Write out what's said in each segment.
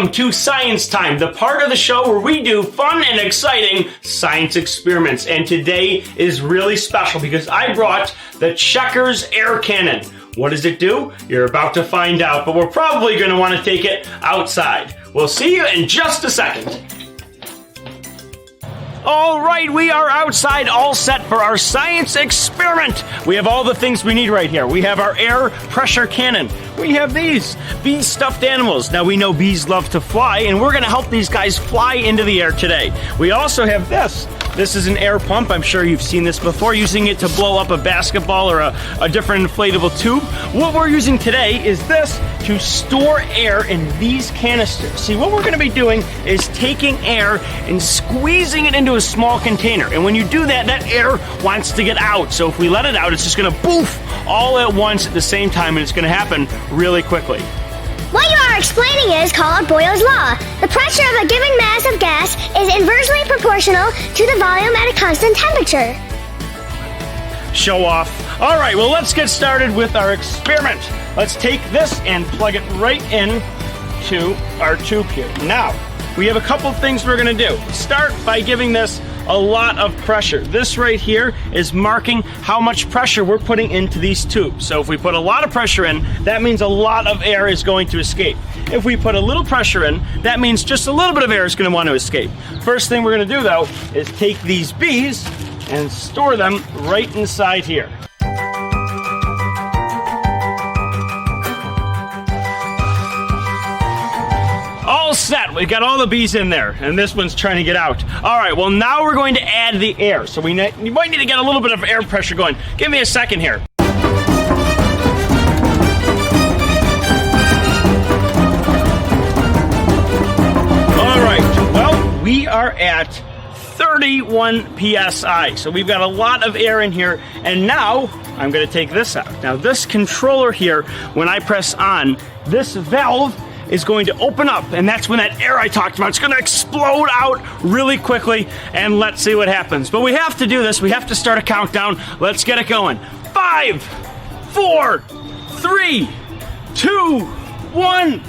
welcome to Science Time, the part of the show where we do fun and exciting science experiments. And today is really special because I brought the Checkers Air Cannon. What does it do? You're about to find out, but we're probably going to want to take it outside. We'll see you in just a second. All right, we are outside, all set for our science experiment. We have all the things we need right here. We have our air pressure cannon. We have these bee stuffed animals. Now we know bees love to fly, and we're gonna help these guys fly into the air today. We also have this. This is an air pump. I'm sure you've seen this before, using it to blow up a basketball or a different inflatable tube. What we're using today is this to store air in these canisters. See, what we're gonna be doing is taking air and squeezing it into a small container. And when you do that, that air wants to get out. So if we let it out, it's just gonna poof all at once at the same time, and it's gonna happen really quickly. What you are explaining is called Boyle's Law. The pressure of a given mass of gas is inversely proportional to the volume at a constant temperature. Show off. All right, well, let's get started with our experiment. Let's take this and plug it right in to our tube here. Now, we have a couple things we're gonna do. Start by giving this a lot of pressure. This right here is marking how much pressure we're putting into these tubes. So if we put a lot of pressure in, that means a lot of air is going to escape. If we put a little pressure in, that means just a little bit of air is going to want to escape. First thing we're going to do, though, is take these bees and store them right inside here. All set. We got all the bees in there, and this one's trying to get out. All right, well, now we're going to add the air. So you might need to get a little bit of air pressure going. Give me a second here. All right, well, we are at 31 psi. So we've got a lot of air in here, and now I'm going to take this out. Now, this controller here, when I press on, this valve is going to open up, and that's when that air I talked about, it's going to explode out really quickly, and let's see what happens. But we have to do this. We have to start a countdown. Let's get it going. 5, 4, 3, 2, 1.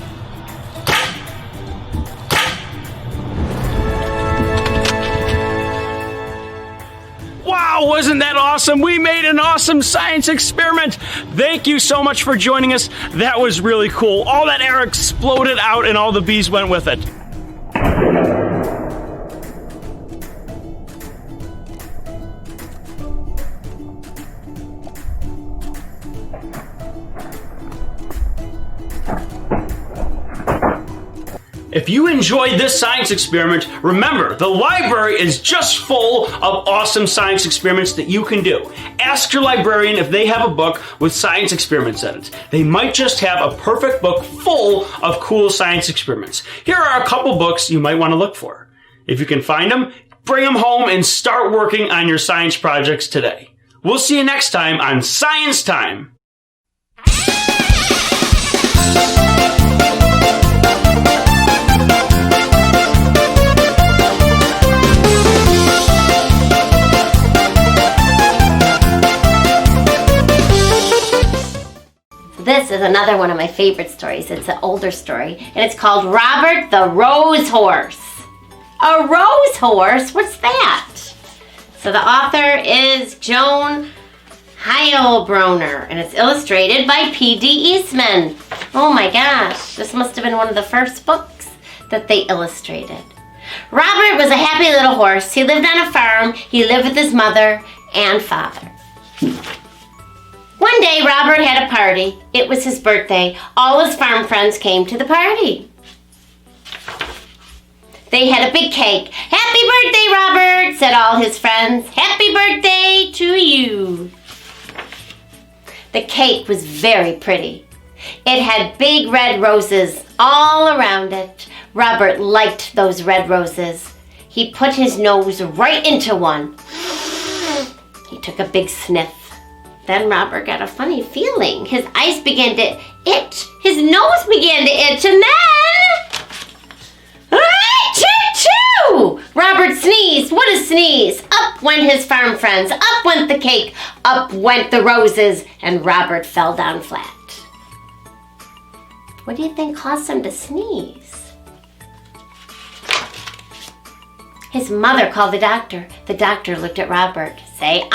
Wow, wasn't that awesome? We made an awesome science experiment. Thank you so much for joining us. That was really cool. All that air exploded out and all the bees went with it. If you enjoyed this science experiment, remember, the library is just full of awesome science experiments that you can do. Ask your librarian if they have a book with science experiments in it. They might just have a perfect book full of cool science experiments. Here are a couple books you might want to look for. If you can find them, bring them home and start working on your science projects today. We'll see you next time on Science Time. This is another one of my favorite stories. It's an older story, and it's called Robert the Rose Horse. A rose horse? What's that? So the author is Joan Heilbronner, and it's illustrated by P.D. Eastman. Oh my gosh, this must have been one of the first books that they illustrated. Robert was a happy little horse. He lived on a farm. He lived with his mother and father. One day, Robert had a party. It was his birthday. All his farm friends came to the party. They had a big cake. Happy birthday, Robert, said all his friends. Happy birthday to you. The cake was very pretty. It had big red roses all around it. Robert liked those red roses. He put his nose right into one. He took a big sniff. Then Robert got a funny feeling. His eyes began to itch. His nose began to itch, and then... Achoo! Robert sneezed. What a sneeze. Up went his farm friends. Up went the cake. Up went the roses. And Robert fell down flat. What do you think caused him to sneeze? His mother called the doctor. The doctor looked at Robert. Say,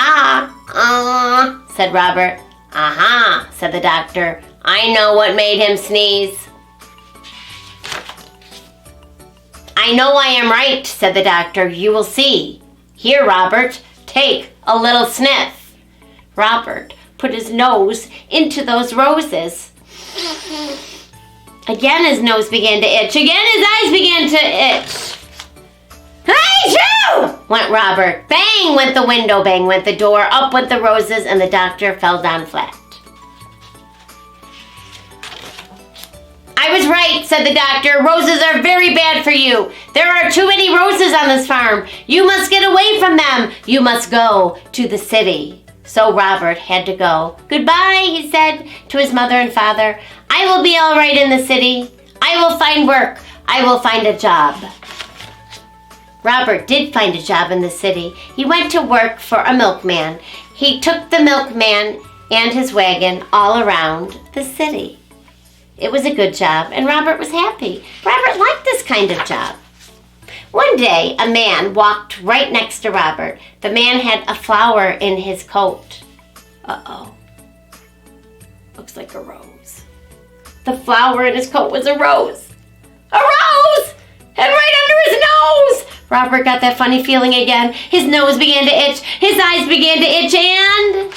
said Robert. Uh-huh, said the doctor. I know what made him sneeze. I know I am right, said the doctor. You will see. Here, Robert, take a little sniff. Robert put his nose into those roses. Again his nose began to itch. Again his eyes began to itch. Achoo! Went Robert. Bang went the window, bang went the door, up went the roses, and the doctor fell down flat. I was right, said the doctor. Roses are very bad for you. There are too many roses on this farm. You must get away from them. You must go to the city. So Robert had to go. Goodbye, he said to his mother and father. I will be all right in the city. I will find work. I will find a job. Robert did find a job in the city. He went to work for a milkman. He took the milkman and his wagon all around the city. It was a good job, and Robert was happy. Robert liked this kind of job. One day, a man walked right next to Robert. The man had a flower in his coat. Uh-oh. Looks like a rose. The flower in his coat was a rose. A rose! And right under his nose! Robert got that funny feeling again. His nose began to itch. His eyes began to itch, and...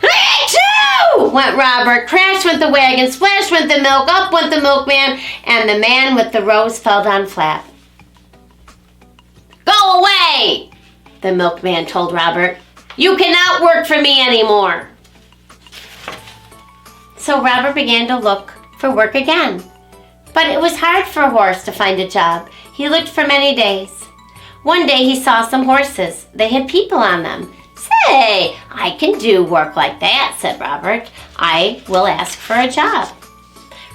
Achoo! Went Robert. Crash went the wagon. Splash went the milk. Up went the milkman. And the man with the rose fell down flat. Go away! The milkman told Robert. You cannot work for me anymore. So Robert began to look for work again. But it was hard for a horse to find a job. He looked for many days. One day he saw some horses. They had people on them. Say, I can do work like that, said Robert. I will ask for a job.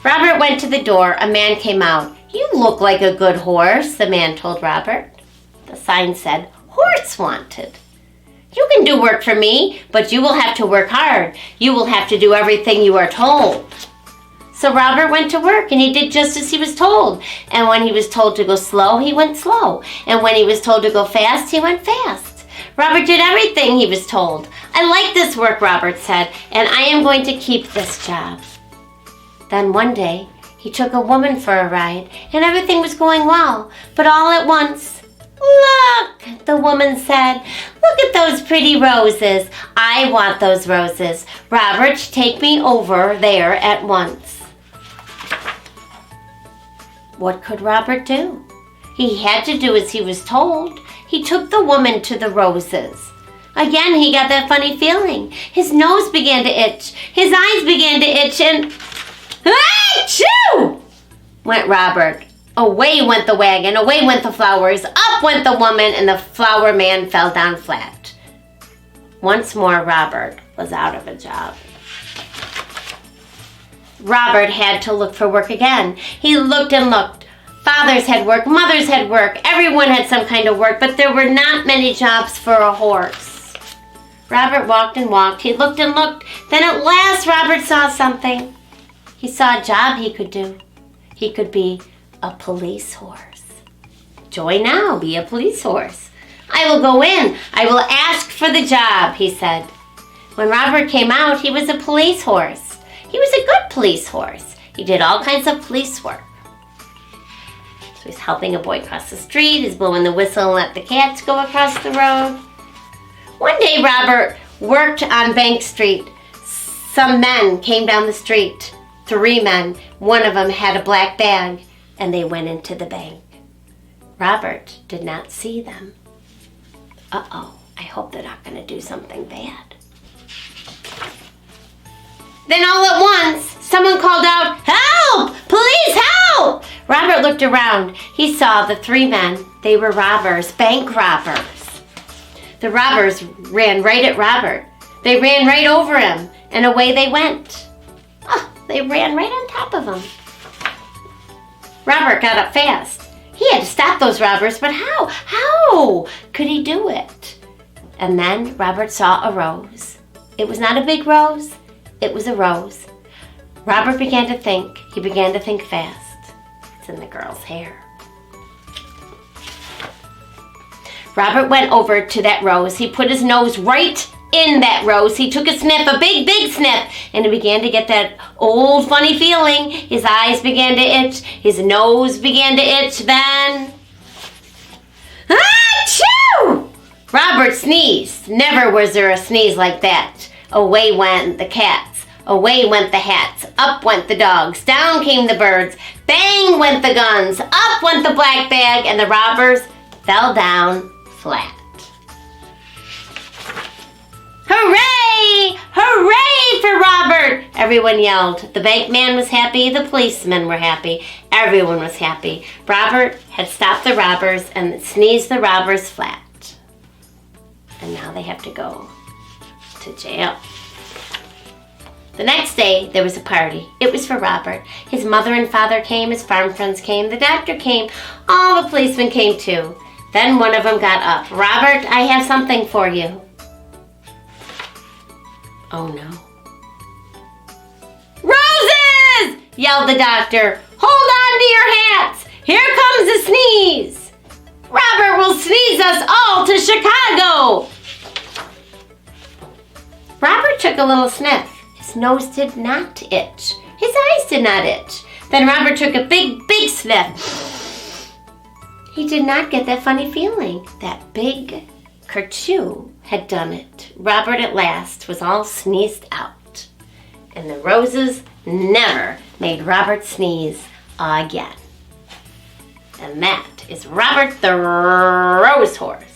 Robert went to the door. A man came out. You look like a good horse, the man told Robert. The sign said, horse wanted. You can do work for me, but you will have to work hard. You will have to do everything you are told. So Robert went to work, and he did just as he was told. And when he was told to go slow, he went slow. And when he was told to go fast, he went fast. Robert did everything he was told. I like this work, Robert said, and I am going to keep this job. Then one day, he took a woman for a ride, and everything was going well. But all at once, look, the woman said, look at those pretty roses. I want those roses. Robert, take me over there at once. What could Robert do? He had to do as he was told. He took the woman to the roses. Again, he got that funny feeling. His nose began to itch. His eyes began to itch, and... Achoo! Went Robert. Away went the wagon. Away went the flowers. Up went the woman, and the flower man fell down flat. Once more, Robert was out of a job. Robert had to look for work again. He looked and looked. Fathers had work, mothers had work, everyone had some kind of work, but there were not many jobs for a horse. Robert walked and walked, he looked and looked, then at last Robert saw something. He saw a job he could do. He could be a police horse. Join now, be a police horse. I will go in, I will ask for the job, he said. When Robert came out, he was a police horse. He was a good police horse. He did all kinds of police work. So he's helping a boy cross the street. He's blowing the whistle and let the cats go across the road. One day, Robert worked on Bank Street. Some men came down the street. 3 men. One of them had a black bag, and they went into the bank. Robert did not see them. Uh-oh, I hope they're not going to do something bad. Then all at once, someone called out, help! Police, help! Robert looked around. He saw the 3 men. They were robbers, bank robbers. The robbers ran right at Robert. They ran right over him, and away they went. Oh, they ran right on top of him. Robert got up fast. He had to stop those robbers, but how? How could he do it? And then Robert saw a rose. It was not a big rose. It was a rose. Robert began to think. He began to think fast. It's in the girl's hair. Robert went over to that rose. He put his nose right in that rose. He took a sniff, a big, big sniff, and he began to get that old funny feeling. His eyes began to itch. His nose began to itch then. Achoo! Robert sneezed. Never was there a sneeze like that. Away went the cats. Away went the hats. Up went the dogs. Down came the birds. Bang went the guns. Up went the black bag, and the robbers fell down flat. Hooray! Hooray for Robert! Everyone yelled. The bank man was happy. The policemen were happy. Everyone was happy. Robert had stopped the robbers and sneezed the robbers flat. And now they have to go to jail. The next day, there was a party. It was for Robert. His mother and father came. His farm friends came. The doctor came. All the policemen came too. Then one of them got up. Robert, I have something for you. Oh no. Roses! Yelled the doctor. Hold on to your hats. Here comes a sneeze. Robert will sneeze us all to Chicago. Robert took a little sniff. His nose did not itch. His eyes did not itch. Then Robert took a big, big sniff. He did not get that funny feeling. That big kerchoo had done it. Robert at last was all sneezed out. And the roses never made Robert sneeze again. And that is Robert the Rose Horse.